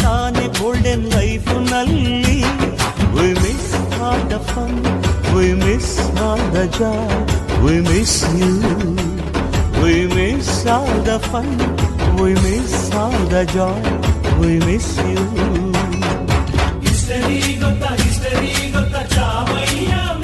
ತಾನೆ golden life ನಲ್ಲಿ. We miss all the fun, we miss all the joy, we miss you. We miss all the fun, we miss all the joy, we miss you. History gotta Chamayya